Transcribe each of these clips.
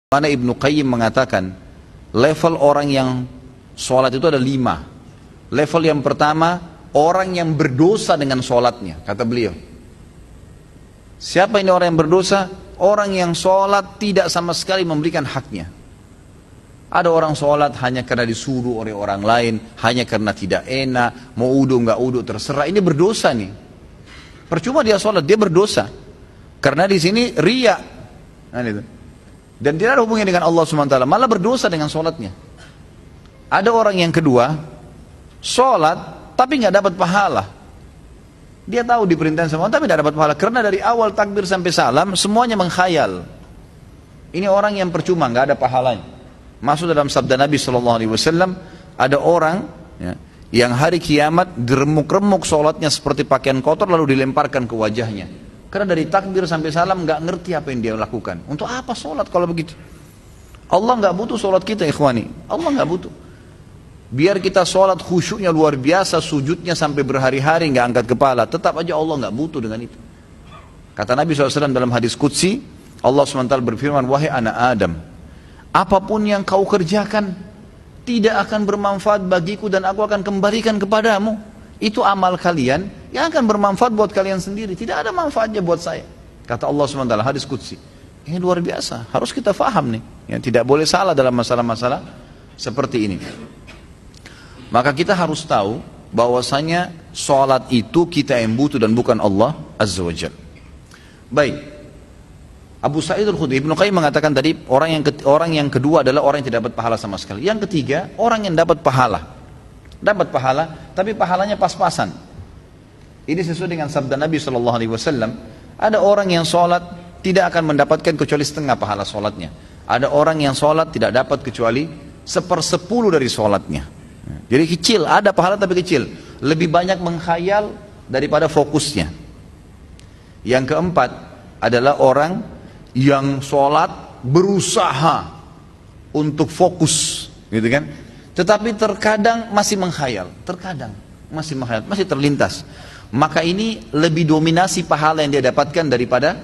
Mana Ibnu Qayyim mengatakan level orang yang sholat itu ada 5. Level yang pertama, orang yang berdosa dengan sholatnya, kata beliau. Siapa ini orang yang berdosa? Orang yang sholat tidak sama sekali memberikan haknya. Ada orang sholat hanya karena disuruh oleh orang lain, hanya karena tidak enak, mau udu nggak udu terserah. Ini berdosa nih. Percuma dia sholat, dia berdosa. Karena di sini riya. Nah, itu. Dan tidak ada hubungannya dengan Allah SWT, malah berdosa dengan sholatnya. Ada orang yang kedua, sholat tapi nggak dapat pahala. Dia tahu diperintahkan sama Allah tapi tidak dapat pahala, karena dari awal takbir sampai salam semuanya menghayal. Ini orang yang percuma, nggak ada pahalanya. Masuk dalam sabda Nabi SAW, ada orang yang hari kiamat diremuk-remuk sholatnya seperti pakaian kotor lalu dilemparkan ke wajahnya. Karena dari takbir sampai salam nggak ngerti apa yang dia lakukan. Untuk apa sholat kalau begitu? Allah nggak butuh sholat kita, ikhwani. Allah nggak butuh. Biar kita sholat khusyuknya luar biasa, sujudnya sampai berhari-hari nggak angkat kepala, tetap aja Allah nggak butuh dengan itu. Kata Nabi SAW dalam hadis qudsi, Allah SWT berfirman, wahai anak Adam, apapun yang kau kerjakan tidak akan bermanfaat bagiku dan aku akan kembalikan kepadamu. Itu amal kalian yang akan bermanfaat buat kalian sendiri, tidak ada manfaatnya buat saya. Kata Allah SWT, hadis qudsi. Ini luar biasa, harus kita faham nih. Yang tidak boleh salah dalam masalah-masalah seperti ini. Maka kita harus tahu bahwasanya sholat itu kita yang butuh dan bukan Allah Azza wa Jalla. Baik, Abu Sa'id Al-Khudri, Ibnu Qayyim mengatakan tadi orang yang kedua adalah orang yang tidak dapat pahala sama sekali. Yang ketiga, orang yang dapat pahala. Dapat pahala, tapi pahalanya pas-pasan. Ini sesuai dengan sabda Nabi SAW. Ada orang yang sholat tidak akan mendapatkan kecuali setengah pahala sholatnya. Ada orang yang sholat tidak dapat kecuali 1/10 dari sholatnya. Jadi kecil, ada pahala tapi kecil. Lebih banyak menghayal daripada fokusnya. Yang keempat adalah orang yang sholat berusaha untuk fokus, gitu kan? Tetapi terkadang masih menghayal, masih terlintas. Maka ini lebih dominasi pahala yang dia dapatkan daripada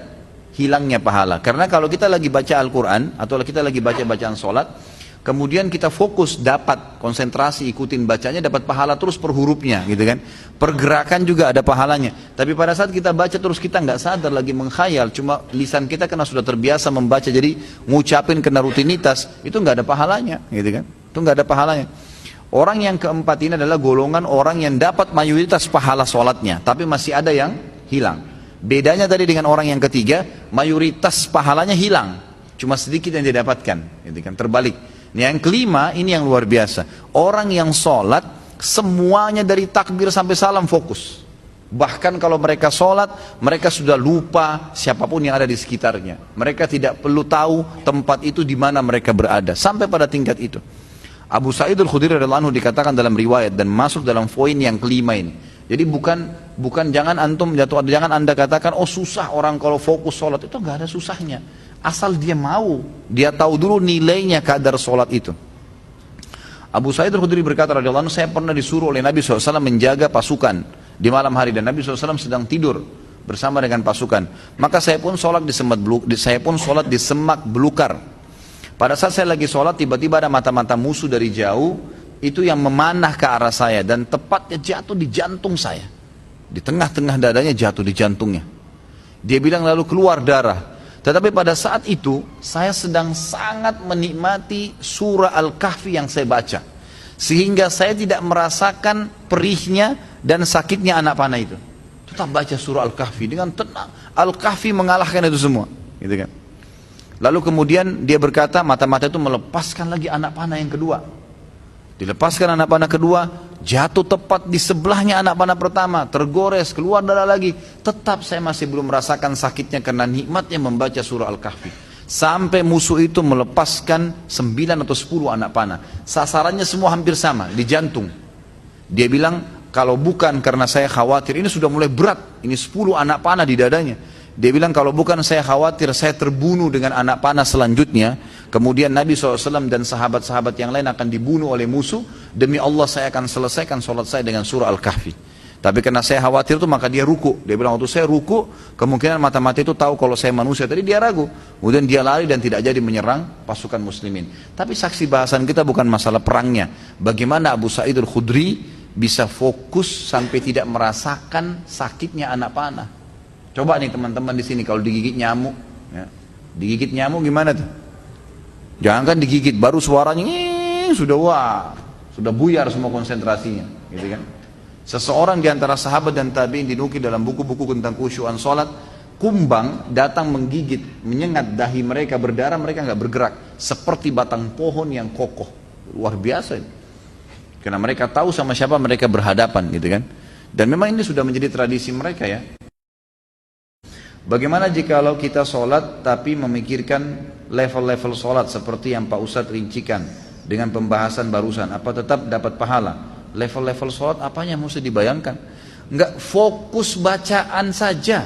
hilangnya pahala. Karena kalau kita lagi baca Al-Quran atau kita lagi baca bacaan sholat, kemudian kita fokus, dapat konsentrasi, ikutin bacanya, dapat pahala terus per hurufnya, gitu kan? Pergerakan juga ada pahalanya. Tapi pada saat kita baca terus kita nggak sadar lagi menghayal, cuma lisan kita karena sudah terbiasa membaca, jadi ngucapin kena rutinitas, itu nggak ada pahalanya, gitu kan? Itu nggak ada pahalanya. Orang yang keempat ini adalah golongan orang yang dapat mayoritas pahala sholatnya, tapi masih ada yang hilang. Bedanya tadi dengan orang yang ketiga, mayoritas pahalanya hilang, cuma sedikit yang dia dapatkan, gitu kan? Terbalik. Yang kelima ini yang luar biasa. Orang yang sholat semuanya dari takbir sampai salam fokus. Bahkan kalau mereka sholat, mereka sudah lupa siapapun yang ada di sekitarnya. Mereka tidak perlu tahu tempat itu di mana mereka berada. Sampai pada tingkat itu. Abu Sa'id Al-Khudri radhiyallahu anhu dikatakan dalam riwayat dan masuk dalam poin yang kelima ini. Jadi bukan jangan jangan anda katakan oh susah orang kalau fokus sholat, itu nggak ada susahnya. Asal dia mau, dia tahu dulu nilainya kadar sholat itu. Abu Sa'id Al-Khudri berkata radhiyallahu anhu, saya pernah disuruh oleh Nabi SAW menjaga pasukan di malam hari dan Nabi SAW sedang tidur bersama dengan pasukan. Maka saya pun sholat di semak belukar. Pada saat saya lagi sholat, tiba-tiba ada mata-mata musuh dari jauh itu yang memanah ke arah saya dan tepatnya jatuh di jantung saya. Di tengah-tengah dadanya jatuh di jantungnya. Dia bilang lalu keluar darah. Tetapi pada saat itu saya sedang sangat menikmati surah Al-Kahfi yang saya baca. Sehingga saya tidak merasakan perihnya dan sakitnya anak panah itu. Tetap baca surah Al-Kahfi dengan tenang. Al-Kahfi mengalahkan itu semua, gitu kan? Lalu kemudian dia berkata, mata-mata itu melepaskan lagi anak panah yang kedua. Dilepaskan anak panah kedua, jatuh tepat di sebelahnya anak panah pertama, tergores, keluar darah lagi. Tetap saya masih belum merasakan sakitnya karena nikmatnya membaca surah Al-Kahfi. Sampai musuh itu melepaskan 9 atau 10 anak panah. Sasarannya semua hampir sama, di jantung. Dia bilang, kalau bukan karena saya khawatir, ini sudah mulai berat, ini 10 anak panah di dadanya. Dia bilang kalau bukan saya khawatir saya terbunuh dengan anak panah selanjutnya, kemudian Nabi SAW dan sahabat-sahabat yang lain akan dibunuh oleh musuh, demi Allah saya akan selesaikan sholat saya dengan surah Al-Kahfi. Tapi karena saya khawatir tuh maka dia ruku. Dia bilang waktu saya ruku, kemungkinan mata-mata itu tahu kalau saya manusia. Tadi dia ragu. Kemudian dia lari dan tidak jadi menyerang pasukan muslimin. Tapi saksi bahasan kita bukan masalah perangnya. Bagaimana Abu Sa'id al-Khudri bisa fokus sampai tidak merasakan sakitnya anak panah. Coba nih teman-teman di sini kalau digigit nyamuk, ya. Digigit nyamuk gimana tuh? Jangan kan digigit, baru suaranya sudah buyar semua konsentrasinya, gitu kan? Seseorang di antara sahabat dan tabi'in dinukil dalam buku-buku tentang khusyuan sholat, kumbang datang menggigit, menyengat dahi mereka, berdarah, mereka nggak bergerak, seperti batang pohon yang kokoh. Luar biasa ini. Karena mereka tahu sama siapa mereka berhadapan, gitu kan? Dan memang ini sudah menjadi tradisi mereka ya. Bagaimana jikalau kita sholat tapi memikirkan level-level sholat seperti yang Pak Ustadz rincikan dengan pembahasan barusan, apa tetap dapat pahala? Level-level sholat apanya mesti dibayangkan? Enggak, fokus bacaan saja,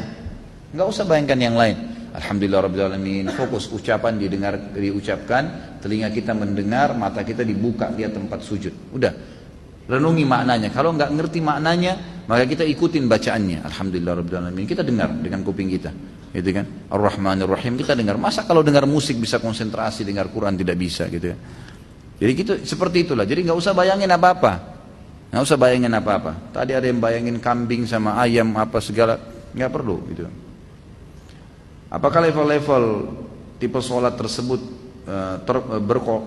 enggak usah bayangkan yang lain. Alhamdulillahirrahmanirrahim, fokus ucapan diucapkan, telinga kita mendengar, mata kita dibuka lihat tempat sujud. Udah, renungi maknanya. Kalau enggak ngerti maknanya, maka kita ikutin bacaannya. Alhamdulillahirrahmanirrahim, kita dengar dengan kuping kita, gitu kan? Ar-Rahmanir-Rahim kita dengar. Masa kalau dengar musik bisa konsentrasi, dengar Quran tidak bisa, gitu ya? Jadi gitu, seperti itulah. Jadi nggak usah bayangin apa-apa. Nggak usah bayangin apa-apa. Tadi ada yang bayangin kambing sama ayam apa segala, nggak perlu gitu. Apakah level-level tipe sholat tersebut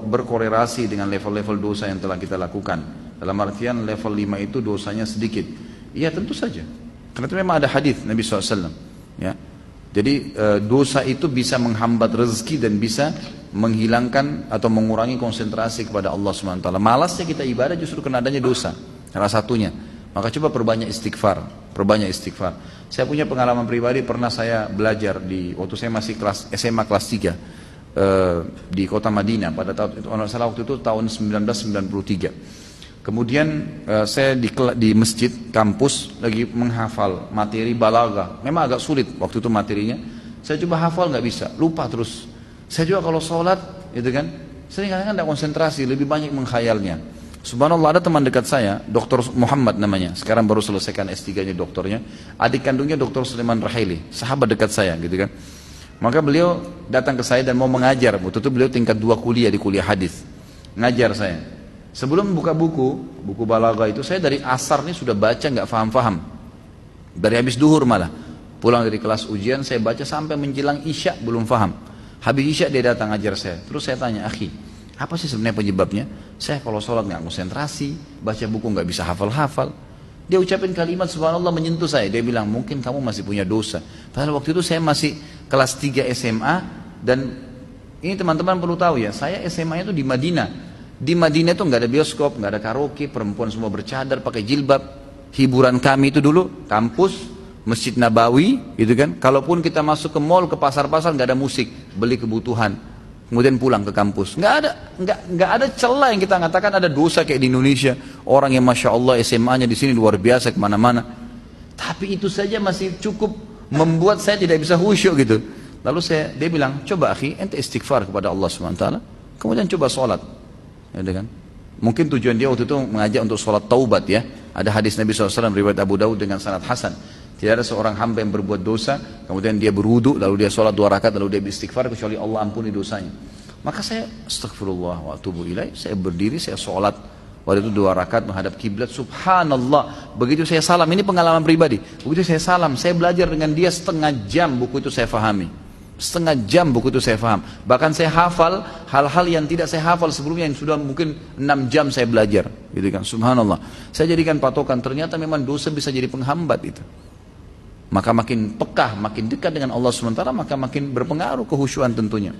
berkorelasi dengan level-level dosa yang telah kita lakukan? Dalam artian level 5 itu dosanya sedikit. Iya tentu saja. Karena itu memang ada hadis Nabi SAW. Ya. Jadi dosa itu bisa menghambat rezeki dan bisa menghilangkan atau mengurangi konsentrasi kepada Allah SWT. Malasnya kita ibadah justru karena adanya dosa. Salah satunya. Maka coba perbanyak istighfar. Saya punya pengalaman pribadi, pernah saya belajar waktu saya masih SMA kelas 3 di kota Madinah pada waktu itu tahun 1993. Kemudian saya di masjid kampus lagi menghafal materi balaghah. Memang agak sulit waktu itu materinya. Saya coba hafal nggak bisa, lupa terus. Saya juga kalau sholat, gitu kan, sering kadang-kadang tidak konsentrasi, lebih banyak menghayalnya. Subhanallah, ada teman dekat saya, Dr. Muhammad namanya, sekarang baru selesaikan S3-nya doktornya, adik kandungnya Dr. Sulaiman Rahili, sahabat dekat saya, gitu kan. Maka beliau datang ke saya dan mau mengajar. Waktu itu beliau tingkat 2 kuliah di kuliah hadis, ngajar saya. Sebelum buka buku balaghah itu, saya dari asar nih sudah baca nggak faham-faham, dari habis duhur malah. Pulang dari kelas ujian saya baca sampai menjelang isya belum faham. Habis isya dia datang ngajar saya. Terus saya tanya, akhi, apa sih sebenarnya penyebabnya? Saya kalau sholat nggak konsentrasi, baca buku nggak bisa hafal-hafal. Dia ucapin kalimat subhanallah menyentuh saya. Dia bilang, mungkin kamu masih punya dosa. Padahal waktu itu saya masih kelas 3 SMA. Dan ini teman-teman perlu tahu ya, saya SMA itu di Madinah. Di Madinah itu nggak ada bioskop, nggak ada karaoke, perempuan semua bercadar, pakai jilbab. Hiburan kami itu dulu kampus, Masjid Nabawi, gitu kan. Kalaupun kita masuk ke mall, ke pasar-pasar, nggak ada musik, beli kebutuhan, kemudian pulang ke kampus. Nggak ada celah yang kita katakan ada dosa kayak di Indonesia. Orang yang masya Allah SMA-nya di sini luar biasa kemana-mana. Tapi itu saja masih cukup membuat saya tidak bisa khusyuk gitu. Lalu dia bilang, coba akhi, ente istighfar kepada Allah SWT, kemudian coba sholat, ya kan? Mungkin tujuan dia waktu itu mengajak untuk sholat taubat ya. Ada hadis Nabi SAW riwayat Abu Daud dengan sanad hasan. Tidak ada seorang hamba yang berbuat dosa, kemudian dia berwudu, lalu dia sholat 2 rakaat, lalu dia beristighfar, kecuali Allah ampuni dosanya. Maka saya astagfirullah wa atubu ilaih, saya berdiri, saya sholat. Waktu itu 2 rakaat menghadap kiblat, subhanallah. Begitu saya salam, ini pengalaman pribadi. Begitu saya salam, saya belajar dengan dia setengah jam, buku itu saya fahami. Setengah jam buku itu saya faham. Bahkan saya hafal hal-hal yang tidak saya hafal sebelumnya, yang sudah mungkin 6 jam saya belajar, gitu kan. Subhanallah. Saya jadikan patokan, ternyata memang dosa bisa jadi penghambat itu. Maka makin pekah, makin dekat dengan Allah SWT, maka makin berpengaruh kehusyuan tentunya.